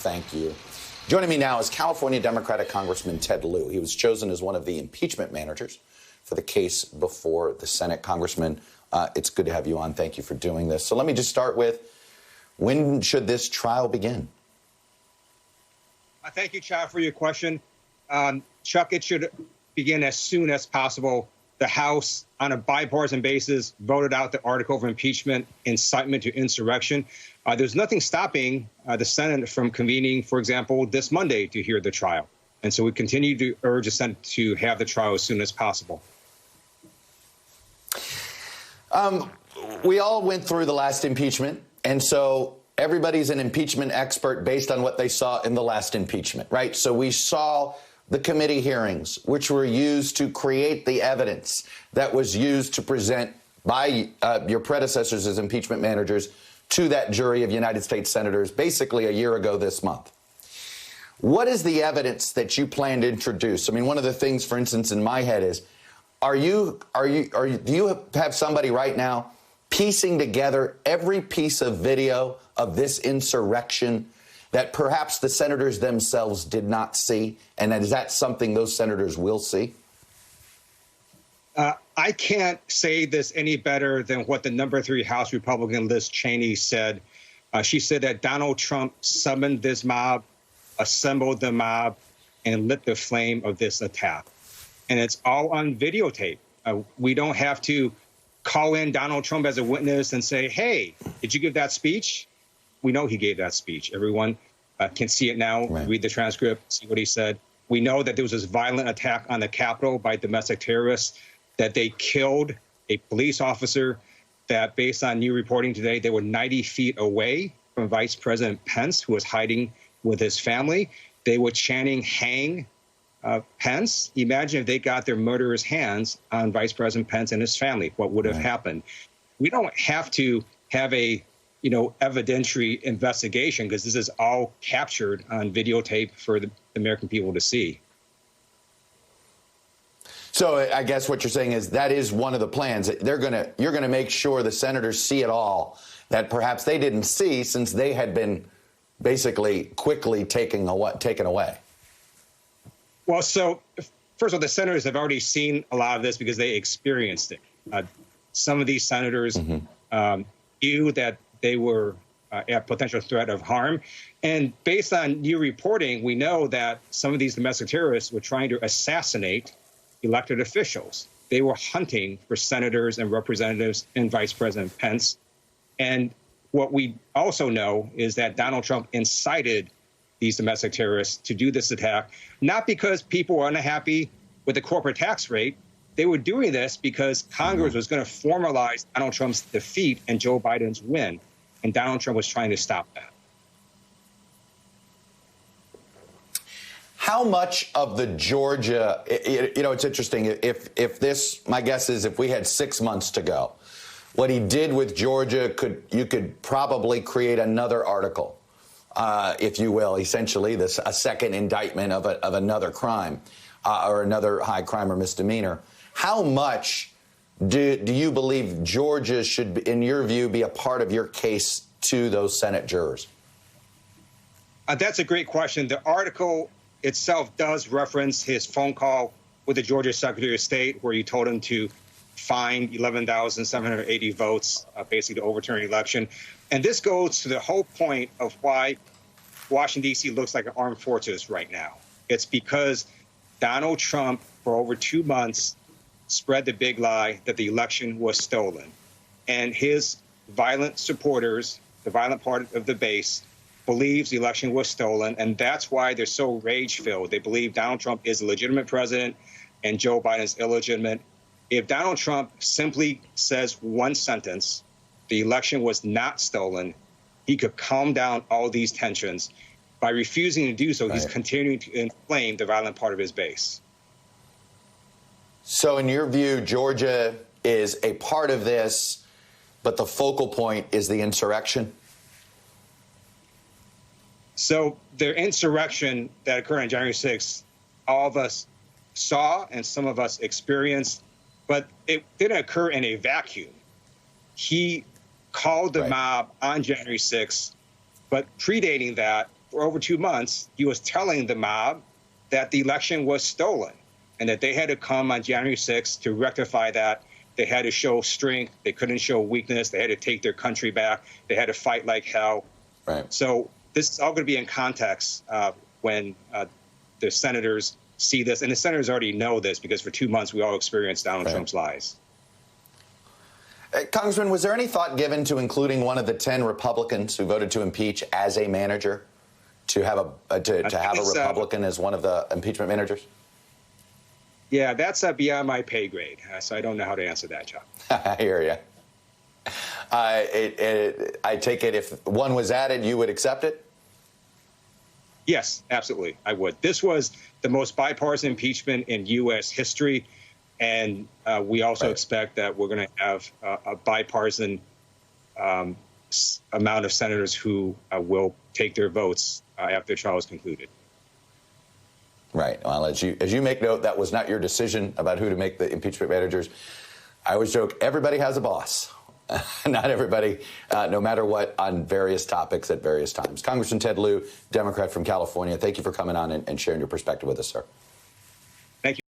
Thank you. Joining me now is California Democratic Congressman Ted Lieu. He was chosen as one of the impeachment managers for the case before the Senate. Congressman, it's good to have you on. Thank you for doing this. So let me just start with, when should this trial begin? Thank you, Chad, for your question. Chuck, it should begin as soon as possible. The House, on a bipartisan basis, voted out the article of impeachment, incitement to insurrection. There's nothing stopping the Senate from convening, for example, this Monday to hear the trial. And so we continue to urge the Senate to have the trial as soon as possible. We all went through the last impeachment, and so everybody's an impeachment expert based on what they saw in the last impeachment, right? So we saw the committee hearings, which were used to create the evidence that was used to present by your predecessors as impeachment managers to that jury of United States senators basically a year ago this month. What is the evidence that you plan to introduce? I mean, one of the things, for instance, in my head is, do you have somebody right now piecing together every piece of video of this insurrection that perhaps the senators themselves did not see? And is that something those senators will see? I can't say this any better than what the number 3 House Republican Liz Cheney said. She said that Donald Trump summoned this mob, assembled the mob, and lit the flame of this attack. And it's all on videotape. We don't have to call in Donald Trump as a witness and say, hey, did you give that speech? We know he gave that speech. Everyone can see it now, right. Read the transcript, see what he said. We know that there was this violent attack on the Capitol by domestic terrorists, that they killed a police officer, that based on new reporting today, they were 90 feet away from Vice President Pence, who was hiding with his family. They were chanting, hang Pence. Imagine if they got their murderers' hands on Vice President Pence and his family, what would have happened? We don't have to have a evidentiary investigation, because this is all captured on videotape for the American people to see. So I guess what you're saying is that is one of the plans. You're going to make sure the senators see it all that perhaps they didn't see, since they had been basically quickly taken away. Well, so first of all, the senators have already seen a lot of this because they experienced it. Some of these senators knew that they were at potential threat of harm. And based on new reporting, we know that some of these domestic terrorists were trying to assassinate elected officials. They were hunting for senators and representatives and Vice President Pence. And what we also know is that Donald Trump incited these domestic terrorists to do this attack, not because people were unhappy with the corporate tax rate. They were doing this because Congress was going to formalize Donald Trump's defeat and Joe Biden's win. And Donald Trump was trying to stop that. How much of the Georgia, it's interesting, if this, my guess is if we had 6 months to go, what he did with Georgia, you could probably create another article, if you will, essentially a second indictment of another crime or another high crime or misdemeanor. How much do you believe Georgia should, in your view, be a part of your case to those Senate jurors? That's a great question. The article itself does reference his phone call with the Georgia Secretary of State, where he told him to find 11,780 votes, basically to overturn the election. And this goes to the whole point of why Washington, D.C. looks like an armed fortress right now. It's because Donald Trump, for over 2 months, spread the big lie that the election was stolen. And his violent supporters, the violent part of the base, believes the election was stolen, and that's why they're so rage-filled. They believe Donald Trump is a legitimate president and Joe Biden is illegitimate. If Donald Trump simply says one sentence, the election was not stolen, he could calm down all these tensions. By refusing to do so, he's continuing to inflame the violent part of his base. So in your view, Georgia is a part of this, but the focal point is the insurrection? So the insurrection that occurred on January 6th, all of us saw and some of us experienced, but it didn't occur in a vacuum. He called the mob on January 6th, but predating that, for over 2 months, he was telling the mob that the election was stolen and that they had to come on January 6th to rectify that. They had to show strength. They couldn't show weakness. They had to take their country back. They had to fight like hell. Right. So this is all going to be in context when the senators see this. And the senators already know this because for 2 months we all experienced Donald Trump's lies. Congressman, was there any thought given to including one of the 10 Republicans who voted to impeach as a manager, to have a Republican as one of the impeachment managers? Yeah, that's beyond my pay grade, so I don't know how to answer that, Chuck. I hear you. I take it if one was added, you would accept it? Yes, absolutely, I would. This was the most bipartisan impeachment in U.S. history, and we also expect that we're going to have a bipartisan amount of senators who will take their votes after the trial is concluded. Right. Well, as you make note, that was not your decision about who to make the impeachment managers. I always joke, everybody has a boss. Not everybody, no matter what, on various topics at various times. Congressman Ted Lieu, Democrat from California, thank you for coming on and sharing your perspective with us, sir.